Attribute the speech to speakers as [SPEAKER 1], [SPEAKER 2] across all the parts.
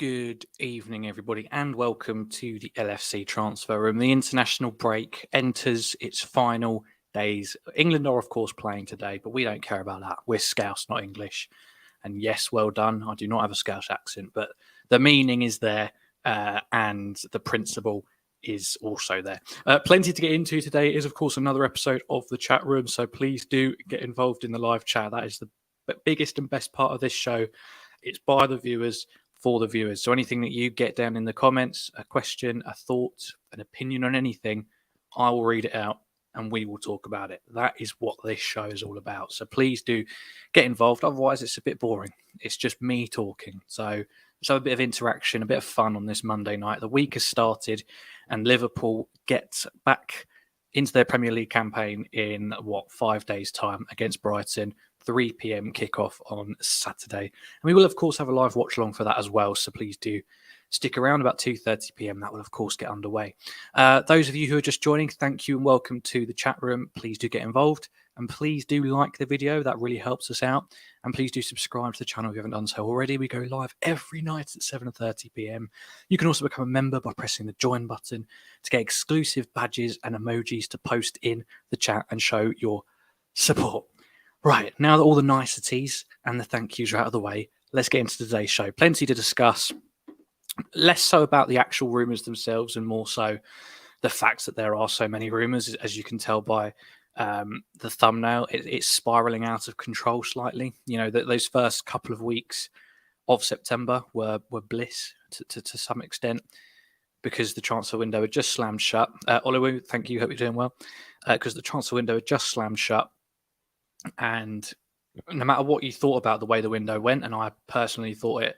[SPEAKER 1] Good evening, everybody, and welcome to the LFC transfer room. The international break enters its final days. England are, of course, playing today, but we don't care about that. We're Scouse, not English. And yes, well done. I do not have a Scouse accent, but the meaning is there, and the principle is also there. Plenty to get into today. It is, of course, another episode of the chat room, so please do get involved in the live chat. That is the biggest and best part of this show. It's by the viewers, for the viewers. So anything that you get down in the comments, a question, a thought, an opinion on anything, I will read it out and we will talk about it. That is what this show is all about. So please do get involved. Otherwise, it's a bit boring. It's just me talking. So let's have a bit of interaction, a bit of fun on this Monday night. The week has started and Liverpool get back into their Premier League campaign in, 5 days' time against Brighton. 3 p.m. kickoff on Saturday. And we will, of course, have a live watch along for that as well. So please do stick around about 2:30 p.m. That will, of course, get underway. Those of you who are just joining, thank you and welcome to the chat room. Please do get involved and please do like the video. That really helps us out. And please do subscribe to the channel if you haven't done so already. We go live every night at 7:30 p.m. You can also become a member by pressing the join button to get exclusive badges and emojis to post in the chat and show your support. Right, now that all the niceties and the thank yous are out of the way, let's get into today's show. Plenty to discuss, less so about the actual rumours themselves and more so the fact that there are so many rumours, as you can tell by the thumbnail. It's spiralling out of control slightly. You know, those first couple of weeks of September were bliss to some extent because the transfer window had just slammed shut. Oluwu, thank you, hope you're doing well. Because the transfer window had just slammed shut. And no matter what you thought about the way the window went, and I personally thought it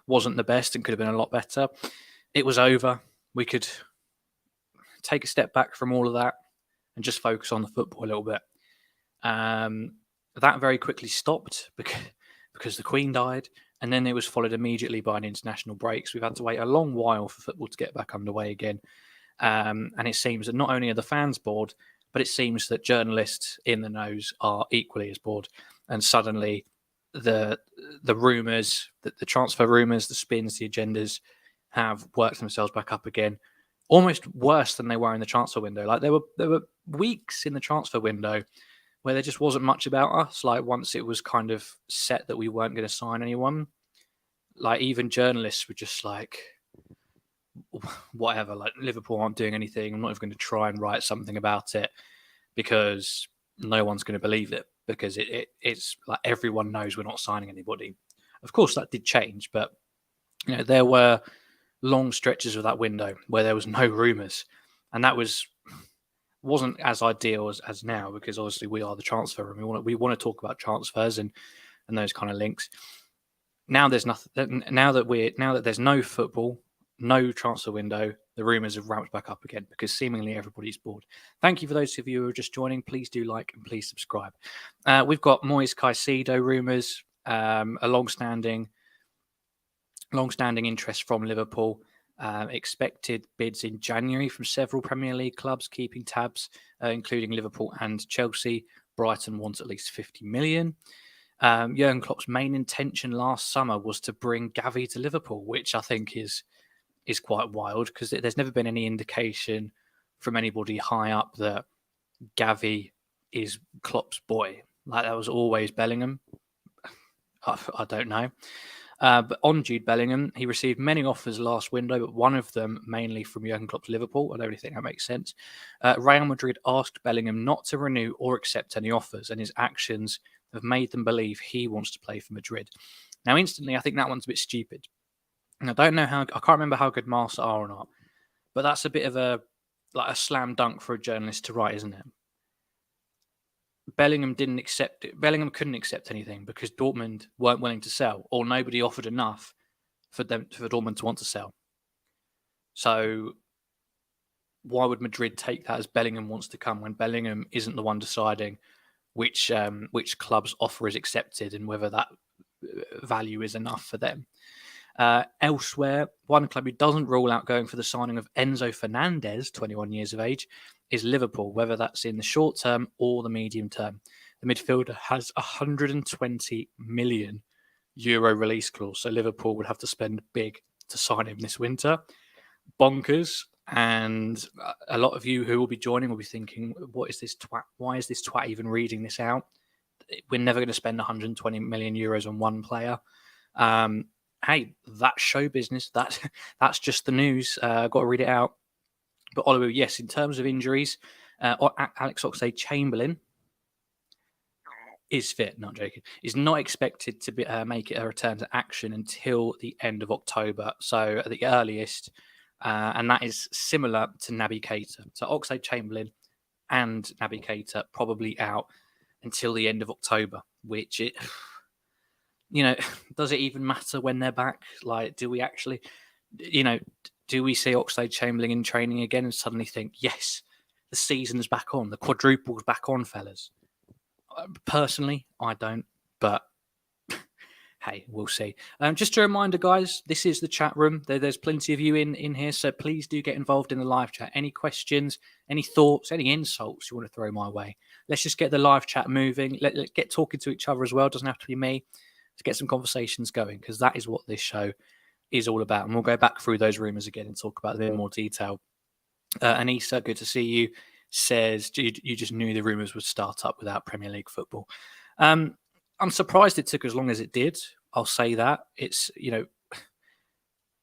[SPEAKER 1] wasn't the best and could have been a lot better, it was over. We could take a step back from all of that and just focus on the football a little bit. That very quickly stopped because the Queen died, and then it was followed immediately by an international break. So we've had to wait a long while for football to get back underway again. And it seems that not only are the fans bored, but it seems that journalists in the knows are equally as bored. And suddenly the rumours, the transfer rumours, the spins, the agendas have worked themselves back up again, almost worse than they were in the transfer window. Like there were weeks in the transfer window where there just wasn't much about us. Like once it was kind of set that we weren't going to sign anyone, like even journalists were just like, whatever, like Liverpool aren't doing anything. I'm not even going to try and write something about it because no one's going to believe it because it's like everyone knows we're not signing anybody. Of course, that did change, but you know there were long stretches of that window where there was no rumours, and that wasn't as ideal as now because obviously we are the transfer room. We want to talk about transfers and those kind of links. Now there's nothing. Now that there's no football. No transfer window, the rumours have ramped back up again because seemingly everybody's bored. Thank you for those of you who are just joining. Please do like and please subscribe. We've got Moyes Caicedo rumours, a long-standing interest from Liverpool, expected bids in January from several Premier League clubs, keeping tabs, including Liverpool and Chelsea. Brighton wants at least 50 million. Jurgen Klopp's main intention last summer was to bring Gavi to Liverpool, which I think is quite wild because there's never been any indication from anybody high up that Gavi is Klopp's boy. Like that was always Bellingham. I don't know. But on Jude Bellingham, he received many offers last window, but one of them mainly from Jurgen Klopp's Liverpool. I don't really think that makes sense. Real Madrid asked Bellingham not to renew or accept any offers, and his actions have made them believe he wants to play for Madrid. Now, instantly, I think that one's a bit stupid. I don't know I can't remember how good Marca are or not, but that's a bit of a slam dunk for a journalist to write, isn't it? Bellingham didn't accept it. Bellingham couldn't accept anything because Dortmund weren't willing to sell, or nobody offered enough for Dortmund to want to sell. So why would Madrid take that as Bellingham wants to come when Bellingham isn't the one deciding which club's offer is accepted and whether that value is enough for them? Elsewhere, one club who doesn't rule out going for the signing of Enzo Fernandez, 21 years of age, is Liverpool, whether that's in the short term or the medium term. The midfielder has a €120 million release clause, so Liverpool would have to spend big to sign him this winter. Bonkers. And a lot of you who will be joining will be thinking, what is this twat? Why is this twat even reading this out? We're never going to spend 120 million euros on one player. Hey, that's show business. That's just the news. Got to read it out. But Oliver, yes, in terms of injuries, Alex Oxlade-Chamberlain is fit. Not joking. Is not expected to make it a return to action until the end of October. So at the earliest. And that is similar to Naby Keita. So Oxlade-Chamberlain and Naby Keita probably out until the end of October, which does it even matter when they're back? Like, do we actually, do we see Oxlade-Chamberlain in training again and suddenly think, yes, the season's back on, the quadruple's back on, fellas? Personally, I don't, but hey, we'll see. Just a reminder, guys, this is the chat room. There's plenty of you in here, so please do get involved in the live chat. Any questions, any thoughts, any insults you want to throw my way, let's just get the live chat moving. Let's get talking to each other as well. It doesn't have to be me. Let's get some conversations going, because that is what this show is all about. And we'll go back through those rumours again and talk about them in more detail. Anissa, good to see you, says, you just knew the rumours would start up without Premier League football. I'm surprised it took as long as it did. I'll say that. It's,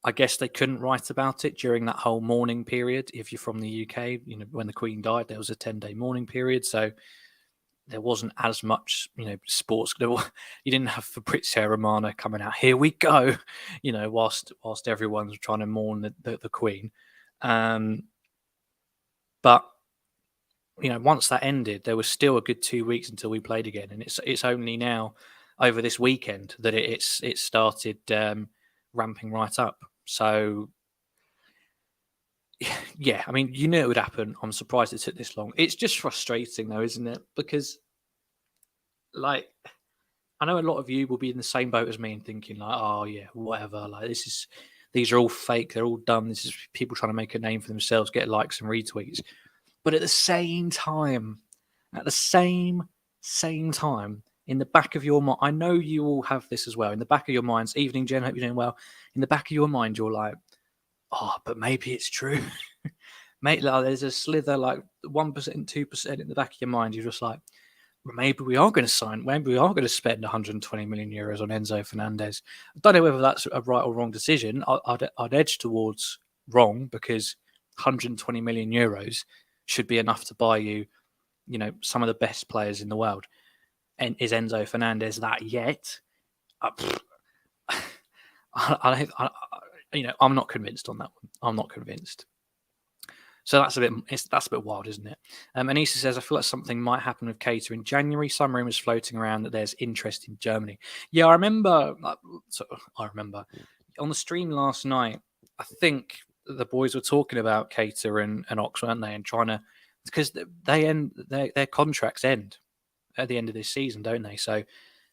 [SPEAKER 1] I guess they couldn't write about it during that whole mourning period. If you're from the UK, when the Queen died, there was a 10-day mourning period. So there wasn't as much, sports. You didn't have Fabrizio Romano coming out, here we go, whilst everyone's trying to mourn the Queen. But once that ended, there was still a good 2 weeks until we played again, and it's only now over this weekend that it started ramping right up. So yeah, I mean, you knew it would happen. I'm surprised it took this long. It's just frustrating though, isn't it? Because like, I know a lot of you will be in the same boat as me and thinking like, oh yeah, whatever. Like these are all fake. They're all done. This is people trying to make a name for themselves, get likes and retweets. But at the same time, in the back of your mind, I know you all have this as well. In the back of your minds, evening, Jen, hope you're doing well. In the back of your mind, you're like, oh, but maybe it's true. Mate, like, there's a slither, like 1%, 2% in the back of your mind. You're just like, well, maybe we are going to sign, maybe we are going to spend 120 million euros on Enzo Fernandez. I don't know whether that's a right or wrong decision. I'd edge towards wrong, because 120 million euros should be enough to buy you, some of the best players in the world. And is Enzo Fernandez that yet? I'm not convinced on that one. I'm not convinced. So that's a bit wild, isn't it? Anissa says, I feel like something might happen with Keita in January. Some rumours floating around that there's interest in Germany. Yeah, I remember on the stream last night, I think the boys were talking about Keita and Ox, weren't they? And trying to, because their contracts end at the end of this season, don't they? So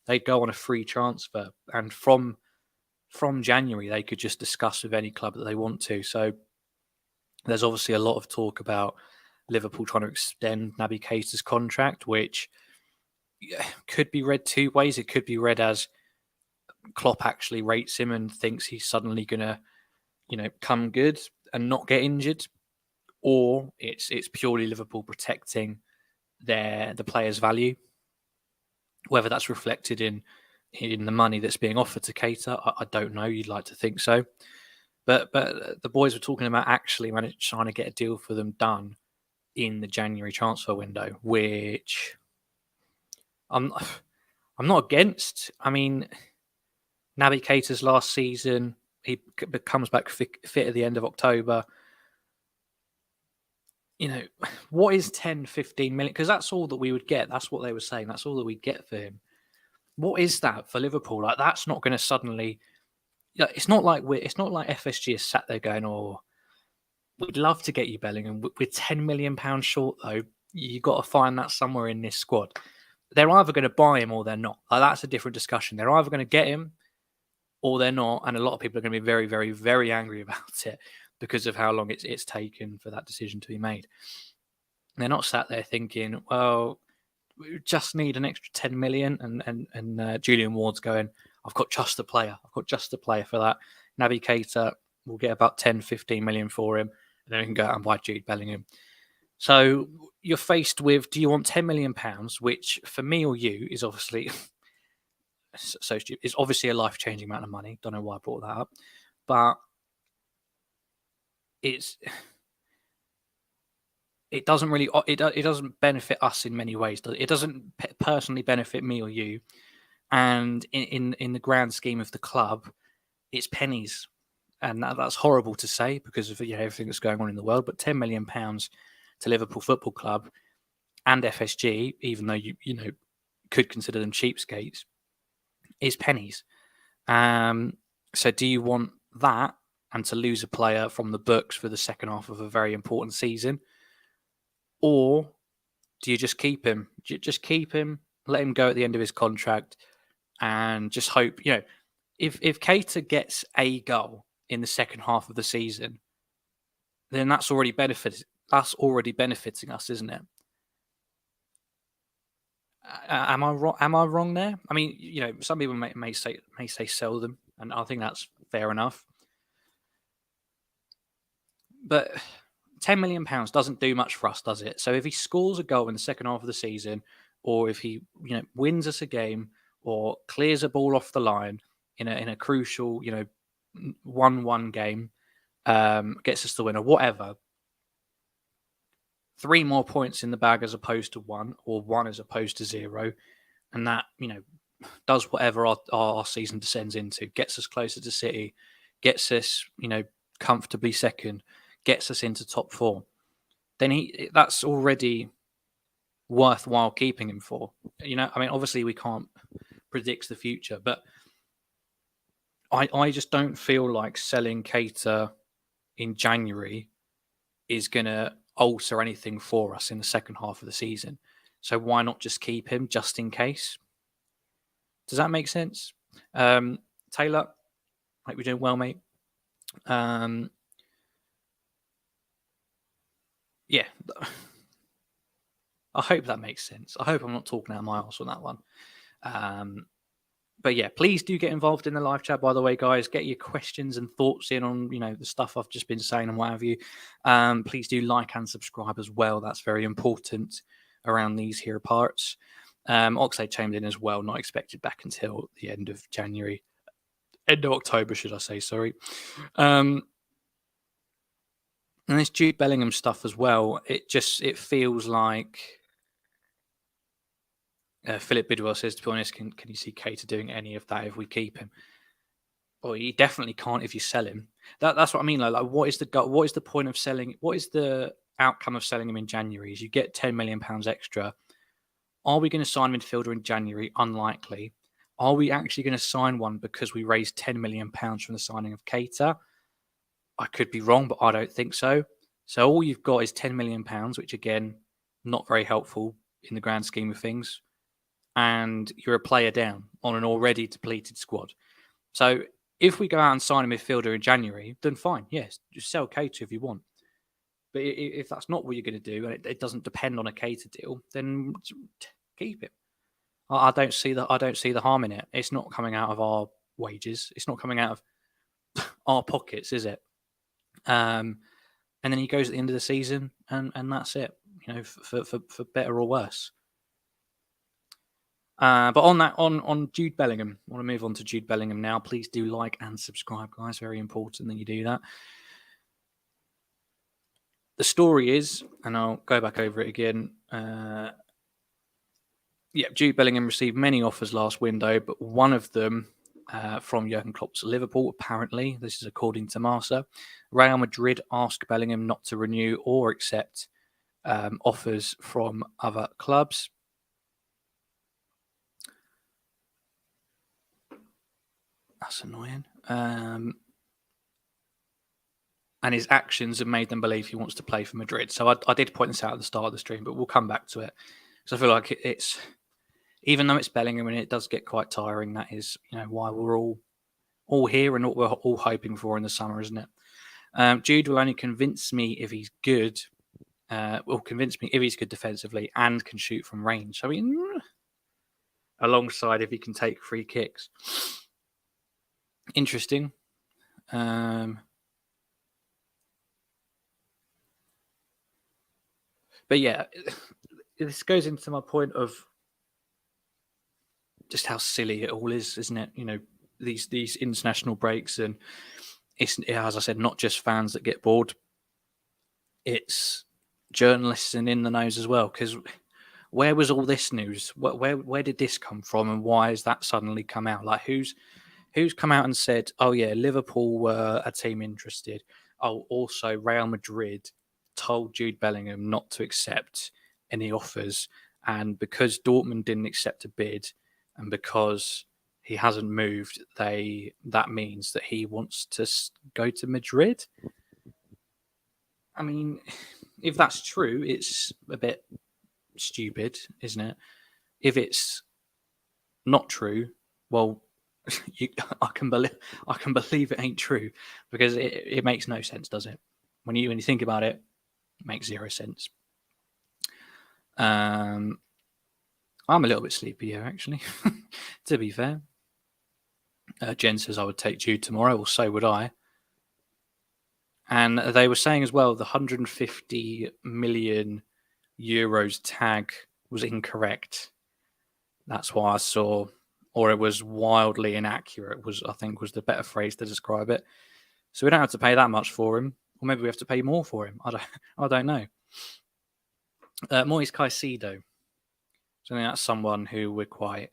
[SPEAKER 1] they'd go on a free transfer, and from January they could just discuss with any club that they want to. So there's obviously a lot of talk about Liverpool trying to extend Naby Keita's contract, which could be read two ways. It could be read as Klopp actually rates him and thinks he's suddenly going to, come good and not get injured, or it's purely Liverpool protecting the player's value. Whether that's reflected in the money that's being offered to Keita, I don't know. You'd like to think so. But the boys were talking about actually trying to get a deal for them done in the January transfer window, which I'm not against. I mean, Naby Keita's last season, he comes back fit at the end of October. What is 10, 15 million? Because that's all that we would get. That's what they were saying. That's all that we'd get for him. What is that for Liverpool? Like, that's not going to suddenly. It's not like FSG is sat there going, "Oh, we'd love to get you Bellingham. We're £10 million short, though. You got to find that somewhere in this squad." They're either going to buy him or they're not. Like, that's a different discussion. They're either going to get him or they're not, and a lot of people are going to be very, very, very angry about it because of how long it's taken for that decision to be made. They're not sat there thinking, well, we just need an extra 10 million, and Julian Ward's going, I've got just the player for that. Naby Keita, We'll get about 10, 15 million for him, and then we can go out and buy Jude Bellingham. So you're faced with, do you want 10 million pounds, which for me or you is obviously so stupid. It's obviously a life-changing amount of money. Don't know why I brought that up, but it doesn't really it doesn't benefit us in many ways. It doesn't personally benefit me or you, and in the grand scheme of the club, it's pennies, and that's horrible to say because of everything that's going on in the world. But 10 million pounds to Liverpool Football Club and FSG, even though you could consider them cheapskates, is pennies. So do you want that and to lose a player from the books for the second half of a very important season? Or do you just keep him? Just keep him, let him go at the end of his contract, and just hope, if Keita gets a goal in the second half of the season, then that's already benefiting us, isn't it? Am I wrong? Am I wrong there? I mean, some people may say sell them, and I think that's fair enough. But £10 million doesn't do much for us, does it? So if he scores a goal in the second half of the season, or if he wins us a game, or clears a ball off the line in a crucial 1-1 game, gets us the win or whatever, 3 more points in the bag as opposed to 1, or 1 as opposed to 0, and that does whatever our season descends into, gets us closer to City, gets us comfortably second, gets us into top 4, then that's already worthwhile keeping him for. Obviously we can't predict the future, but I just don't feel like selling Keita in January is going to alter anything for us in the second half of the season. So why not just keep him just in case? Does that make sense? Taylor, hope you're doing well, mate. Yeah, I hope that makes sense. I hope I'm not talking out of my arse on that one. But yeah, please do get involved in the live chat, by the way, guys. Get your questions and thoughts in on, the stuff I've just been saying and what have you. Please do like and subscribe as well. That's very important around these here parts. Oxlade chimed in as well, not expected back until the end of January. End of October, should I say, sorry. And this Jude Bellingham stuff as well, it feels like... Philip Bidwell says, to be honest, can you see Keita doing any of that if we keep him? Well, he definitely can't if you sell him. That's what I mean. Like, what is the point of selling? What is the outcome of selling him in January? Is you get £10 million extra. Are we going to sign a midfielder in January? Unlikely. Are we actually going to sign one because we raised £10 million from the signing of Keita? I could be wrong, but I don't think so. So all you've got is £10 million, which again, not very helpful in the grand scheme of things. And you're a player down on an already depleted squad. So if we go out and sign a midfielder in January, then fine. Yes, just sell Keita if you want. But if that's not what you're going to do, and it doesn't depend on a Keita deal, then keep it. I don't see the harm in it. It's not coming out of our wages. It's not coming out of our pockets, is it? And then he goes at the end of the season, and that's it. For better or worse. But on Jude Bellingham, I want to move on to Jude Bellingham now. Please do like and subscribe, guys. Very important that you do that. The story is, and I'll go back over it again. Jude Bellingham received many offers last window, but one of them from Jurgen Klopp's Liverpool, apparently. This is according to Marca. Real Madrid asked Bellingham not to renew or accept offers from other clubs. That's annoying. And his actions have made them believe he wants to play for Madrid. So I did point this out at the start of the stream, but we'll come back to it. So I feel like it's, even though it's Bellingham and it does get quite tiring, that is, why we're all here and what we're all hoping for in the summer, isn't it? Jude will only convince me if he's good. Will convince me if he's good defensively and can shoot from range. I mean, alongside if he can take free kicks. Interesting. But yeah, this goes into my point of just how silly it all is, isn't it? You know, these international breaks, and it's, as I said, not just fans that get bored. It's journalists and in the nose as well. Because where was all this news? Where did this come from, and why has that suddenly come out? Like who's come out and said, "Oh yeah, Liverpool were a team interested." Oh, also Real Madrid told Jude Bellingham not to accept any offers, and because Dortmund didn't accept a bid, and because he hasn't moved, that means that he wants to go to Madrid. I mean, if that's true, it's a bit stupid, isn't it? If it's not true, well, I can believe it ain't true, because it makes no sense, does it? When you think about it, it makes zero sense. I'm a little bit sleepy here, actually. To be fair, Jen says I would take Jude tomorrow, or so would I. And they were saying as well the 150 million euros tag was incorrect. That's why I saw, or it was wildly inaccurate, I think was the better phrase to describe it. So we don't have to pay that much for him, or maybe we have to pay more for him. I don't know. Moise Caicedo. So I think that's someone who we're quite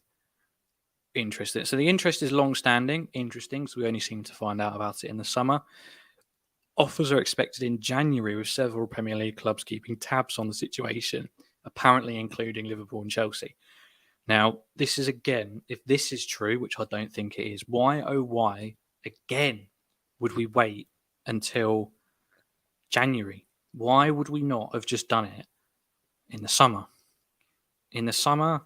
[SPEAKER 1] interested in. So the interest is long-standing, interesting, so we only seem to find out about it in the summer. Offers are expected in January, with several Premier League clubs keeping tabs on the situation, apparently including Liverpool and Chelsea. Now, this is again, if this is true, which I don't think it is, why, oh why, again, would we wait until January? Why would we not have just done it in the summer? In the summer,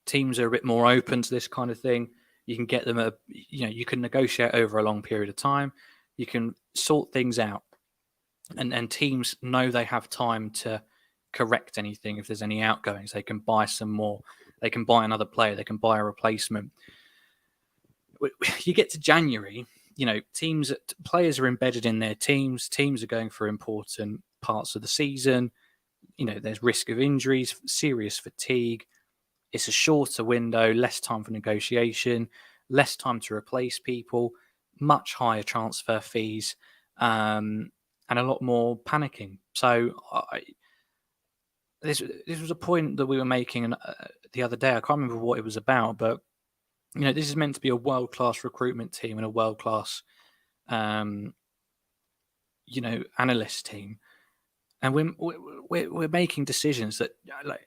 [SPEAKER 1] teams are a bit more open to this kind of thing. You can get them you can negotiate over a long period of time. You can sort things out, and teams know they have time to correct anything. If there's any outgoings, they can buy some more. They can buy another player. They can buy a replacement. You get to January, players are embedded in their teams. Teams are going for important parts of the season. There's risk of injuries, serious fatigue. It's a shorter window, less time for negotiation, less time to replace people, much higher transfer fees, and a lot more panicking. So this was a point that we were making the other day. I can't remember what it was about, but this is meant to be a world-class recruitment team and a world-class, analyst team. And we're making decisions that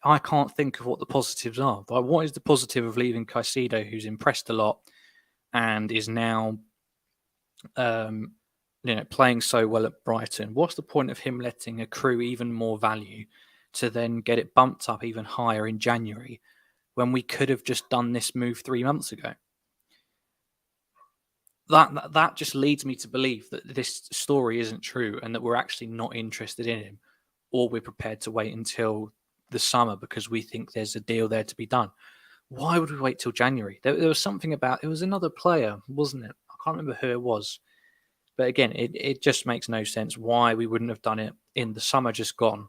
[SPEAKER 1] I can't think of what the positives are. Like, what is the positive of leaving Caicedo, who's impressed a lot and is now, playing so well at Brighton? What's the point of him letting accrue even more value to then get it bumped up even higher in January, when we could have just done this move 3 months ago? That just leads me to believe that this story isn't true, and that we're actually not interested in him, or we're prepared to wait until the summer because we think there's a deal there to be done. Why would we wait till January? There was something about, it was another player, wasn't it? I can't remember who it was. But again, it just makes no sense why we wouldn't have done it in the summer just gone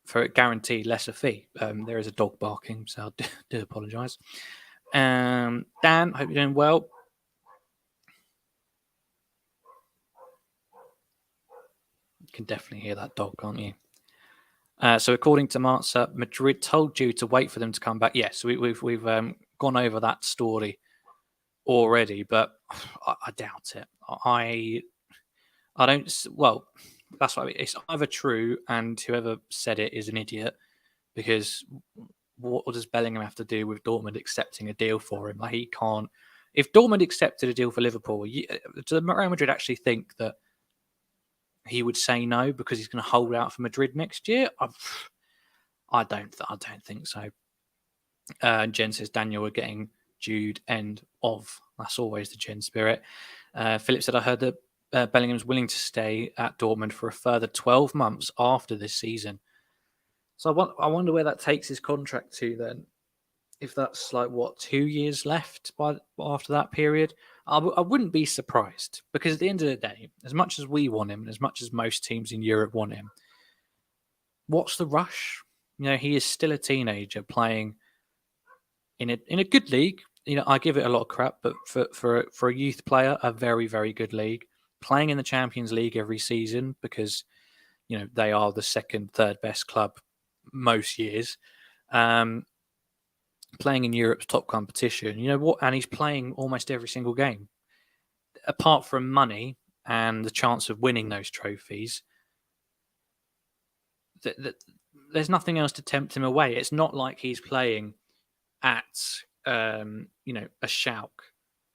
[SPEAKER 1] for a guaranteed lesser fee. There is a dog barking, so I do apologise. Dan, hope you're doing well. You can definitely hear that dog, can't you? So according to Marza, Madrid told you to wait for them to come back. Yes, we've gone over that story already, but I doubt it. I don't. Well, that's why it's either true and whoever said it is an idiot, because what does Bellingham have to do with Dortmund accepting a deal for him? Like, he can't. If Dortmund accepted a deal for Liverpool, does Real Madrid actually think that he would say no because he's going to hold out for Madrid next year? I don't think so. Jen says, Daniel, we're getting Jude end of. That's always the Jen spirit. Philip said, I heard that Bellingham's willing to stay at Dortmund for a further 12 months after this season. So I wonder where that takes his contract to then. If that's 2 years left after that period, I wouldn't be surprised, because at the end of the day, as much as we want him and as much as most teams in Europe want him, what's the rush? He is still a teenager playing in a good league. I give it a lot of crap, but for a youth player, a very, very good league. Playing in the Champions League every season because they are the second, third best club most years. Playing in Europe's top competition, and he's playing almost every single game. Apart from money and the chance of winning those trophies, there's nothing else to tempt him away. It's not like he's playing at a Schalke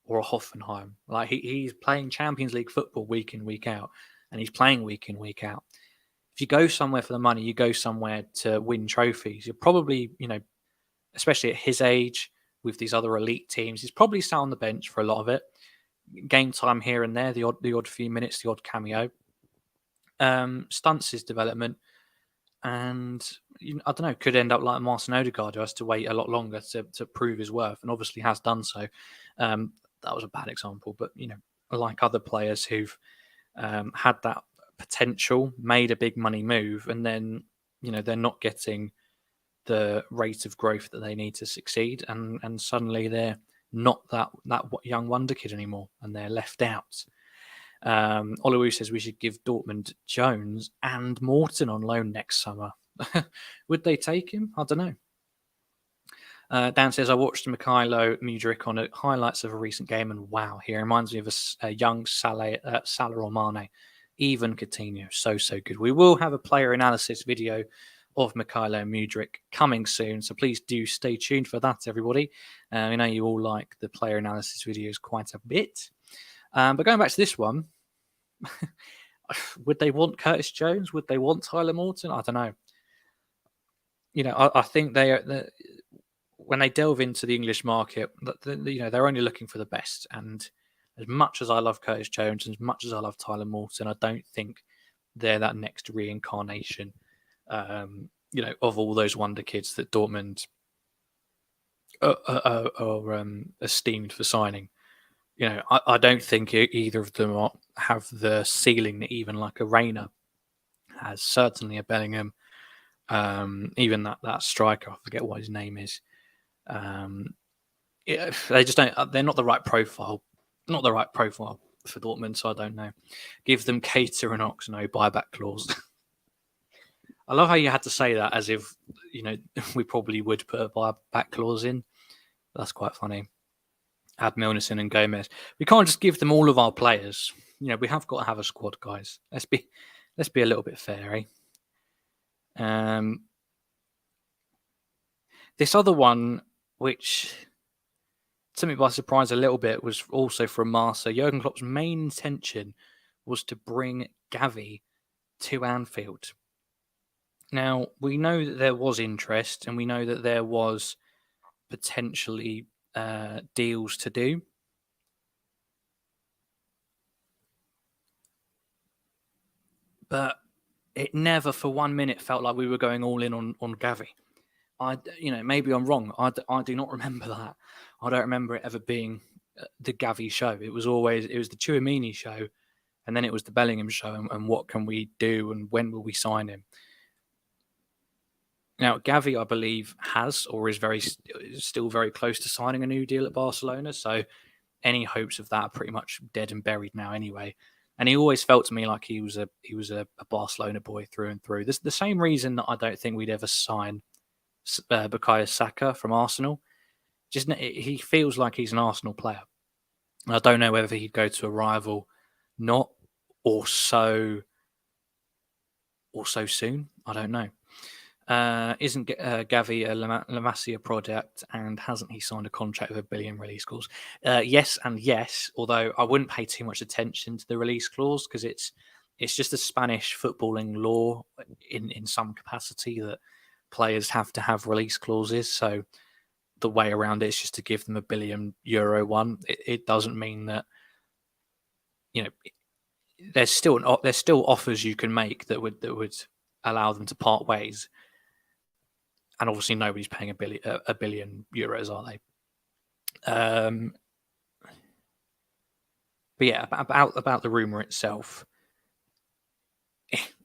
[SPEAKER 1] or a Hoffenheim. Like he's playing Champions League football week in, week out, and he's playing week in, week out. If you go somewhere for the money, you go somewhere to win trophies. You're probably, especially at his age with these other elite teams, he's probably sat on the bench for a lot of it. Game time here and there, the odd few minutes, the odd cameo. Stunts his development. And I don't know, could end up like Martin Odegaard, who has to wait a lot longer to prove his worth, and obviously has done so. That was a bad example, but like other players who've had that potential, made a big money move, and then they're not getting the rate of growth that they need to succeed, and suddenly they're not that young wonder kid anymore, and they're left out. Oluwu says we should give Dortmund Jones and Morton on loan next summer. Would they take him? I don't know. Dan says I watched Mykhailo Mudryk on highlights of a recent game, and wow, he reminds me of a young Salah or Mane, even Coutinho. So good. We will have a player analysis video of Mykhailo Mudryk coming soon, so please do stay tuned for that, everybody. I know you all like the player analysis videos quite a bit. But going back to this one, would they want Curtis Jones? Would they want Tyler Morton? I don't know. I think when they delve into the English market, they're only looking for the best. And as much as I love Curtis Jones, and as much as I love Tyler Morton, I don't think they're that next reincarnation, of all those wonder kids that Dortmund are esteemed for signing. I don't think either of them have the ceiling that even like a Reina has. Certainly a Bellingham, even that striker, I forget what his name is. They just don't. They're not the right profile. Not the right profile for Dortmund. So I don't know. Give them Cater and Ox, no buyback clause. I love how you had to say that as if we probably would put a buyback clause in. That's quite funny. Add Milnerson and Gomez. We can't just give them all of our players. We have got to have a squad, guys. Let's be a little bit fair, eh? This other one, which took me by surprise a little bit, was also from Marca. Jurgen Klopp's main intention was to bring Gavi to Anfield. Now, we know that there was interest, and we know that there was potentially deals to do. But it never for 1 minute felt like we were going all in on Gavi. Maybe I'm wrong. I do not remember that. I don't remember it ever being the Gavi show. It was the Tchouaméni show, and then it was the Bellingham show, and what can we do, and when will we sign him? Now, Gavi, I believe, has or is still very close to signing a new deal at Barcelona. So any hopes of that are pretty much dead and buried now anyway. And he always felt to me like he was a Barcelona boy through and through. This is the same reason that I don't think we'd ever sign Bukayo Saka from Arsenal. Just he feels like he's an Arsenal player. And I don't know whether he'd go to a rival, not or so soon. I don't know. Isn't Gavi a La Masia product, and hasn't he signed a contract with $1 billion release clause? Yes and yes, although I wouldn't pay too much attention to the release clause because it's just a Spanish footballing law in some capacity that players have to have release clauses. So the way around it is just to give them €1 billion one. It doesn't mean that there's still offers you can make that would allow them to part ways. And obviously, nobody's paying €1 billion, are they? But yeah, about the rumor itself,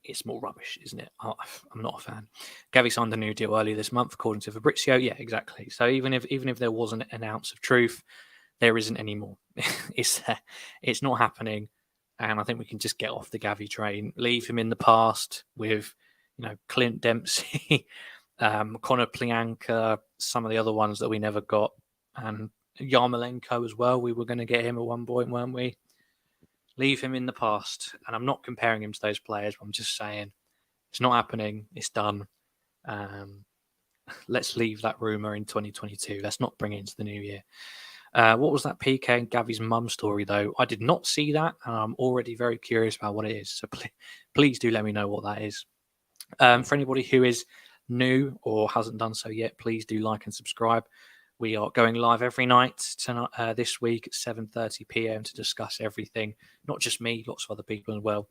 [SPEAKER 1] it's more rubbish, isn't it? I'm not a fan. Gavi signed a new deal earlier this month, according to Fabrizio. Yeah, exactly. So even if there wasn't an ounce of truth, there isn't anymore. It's not happening, and I think we can just get off the Gavi train, leave him in the past with, Clint Dempsey, Conor Plianka, some of the other ones that we never got, and Yarmolenko as well. We were going to get him at one point, weren't we? Leave him in the past. And I'm not comparing him to those players, but I'm just saying it's not happening. It's done. Let's leave that rumour in 2022. Let's not bring it into the new year. What was that PK and Gavi's mum story, though? I did not see that, and I'm already very curious about what it is. So please do let me know what that is. For anybody who is new or hasn't done so yet, please do like and subscribe. We are going live every night tonight, this week at 7:30 p.m. to discuss everything, not just me, lots of other people as well.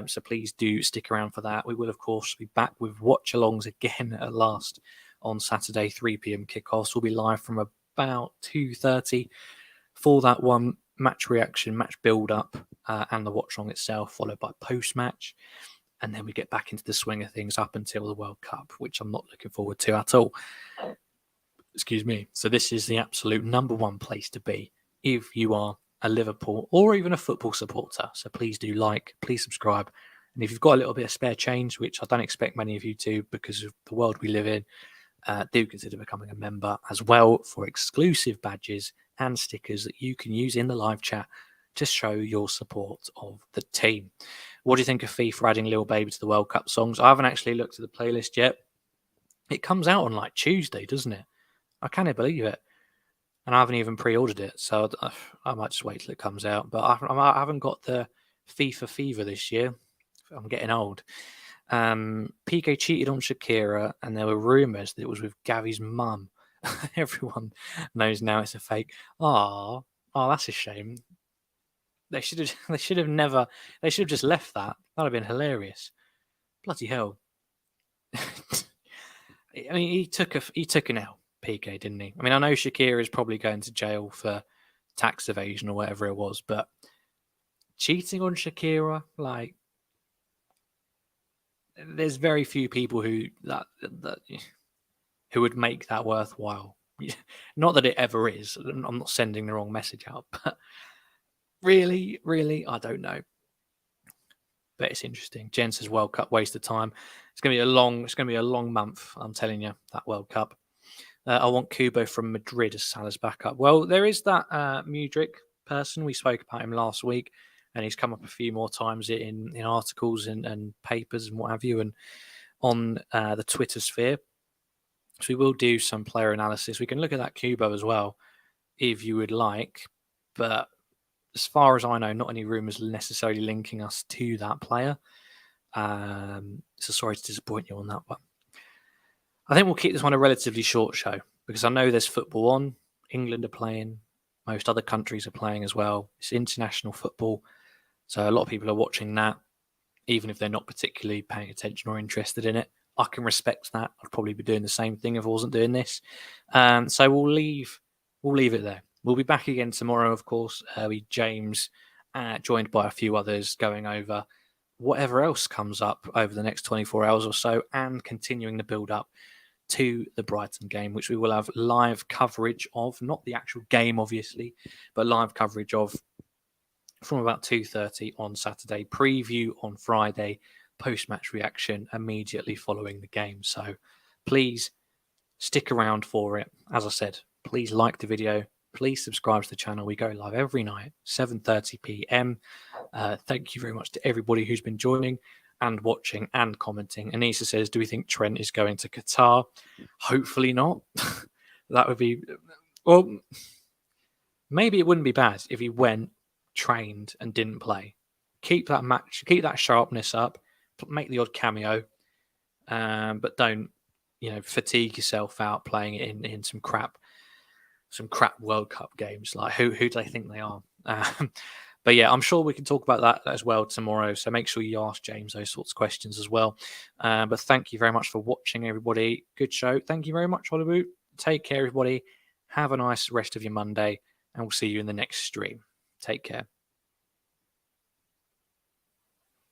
[SPEAKER 1] So please do stick around for that. We will, of course, be back with watch-alongs again at last on Saturday, 3 p.m. kickoffs. We'll be live from about 2:30 for that one match reaction, match build-up, and the watch-along itself, followed by post-match. And then we get back into the swing of things up until the World Cup, which I'm not looking forward to at all. Excuse me. So this is the absolute number one place to be if you are a Liverpool or even a football supporter. So please do like, please subscribe. And if you've got a little bit of spare change, which I don't expect many of you to because of the world we live in, do consider becoming a member as well for exclusive badges and stickers that you can use in the live chat to show your support of the team. What do you think of FIFA adding Lil Baby to the World Cup songs? I haven't actually looked at the playlist yet. It comes out on like Tuesday, doesn't it? I can't believe it. And I haven't even pre-ordered it, so I might just wait till it comes out. But I haven't got the FIFA fever this year. I'm getting old. PK cheated on Shakira, and there were rumours that it was with Gavi's mum. Everyone knows now it's a fake. Oh, that's a shame. They should have just left that. That'd have been hilarious. Bloody hell. I mean, he took an L, PK, didn't he? I mean, I know Shakira is probably going to jail for tax evasion or whatever it was, but cheating on Shakira, like, there's very few people who would make that worthwhile. Not that it ever is. I'm not sending the wrong message out, but really, I don't know. But it's interesting. Jen says World Cup waste of time. It's gonna be a long month. I'm telling you, that World Cup. I want Kubo from Madrid as Salah's backup. Well, there is that Mudryk person. We spoke about him last week, and he's come up a few more times in articles and papers and what have you, and on the Twitter sphere. So we will do some player analysis. We can look at that Kubo as well, if you would like. But as far as I know, not any rumours necessarily linking us to that player. So sorry to disappoint you on that one. I think we'll keep this one a relatively short show because I know there's football on. England are playing. Most other countries are playing as well. It's international football. So a lot of people are watching that, even if they're not particularly paying attention or interested in it. I can respect that. I'd probably be doing the same thing if I wasn't doing this. So we'll leave it there. We'll be back again tomorrow, of course. With James, joined by a few others, going over whatever else comes up over the next 24 hours or so, and continuing the build up to the Brighton game, which we will have live coverage of, not the actual game, obviously, but live coverage of from about 2:30 on Saturday, preview on Friday, post-match reaction immediately following the game. So please stick around for it. As I said, please like the video. Please subscribe to the channel. We go live every night, 7:30 p.m. Thank you very much to everybody who's been joining and watching and commenting. Anissa says, do we think Trent is going to Qatar? Hopefully not. That would be... Well, maybe it wouldn't be bad if he went, trained, and didn't play. Keep that match, keep that sharpness up, make the odd cameo, but don't, fatigue yourself out playing it in some crap World Cup games. Like, who do they think they are? But yeah, I'm sure we can talk about that as well tomorrow. So make sure you ask James those sorts of questions as well. But thank you very much for watching, everybody. Good show. Thank you very much, Hollywood. Take care, everybody. Have a nice rest of your Monday, and we'll see you in the next stream. Take care.